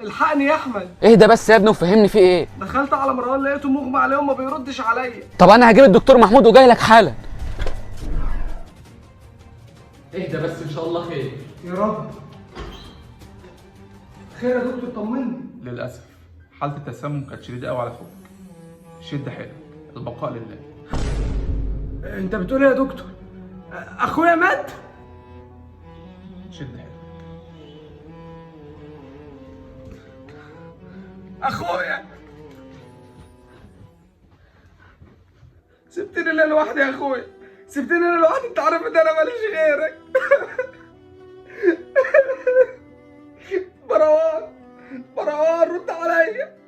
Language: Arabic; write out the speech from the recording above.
الحقني يا احمد. اهدى بس يا ابني وفهمني في ايه. دخلت على مروان لقيته مغمى عليه وما بيردش عليا. طب انا هجيب الدكتور محمود وجاي لك حالا. اهدى بس ان شاء الله خير. يا رب خير يا دكتور، طمني. للأسف حالة التسمم كانت شديدة قوي على أخوك. شد حيلك، البقاء لله. انت بتقول ايه يا دكتور؟ اخويا مات؟ شد حيلك. اخويا سبتني انا لوحدي يا اخويا، سبتني انا لوحدي. انت عارف ان انا ماليش غيرك. مروان رد عليا.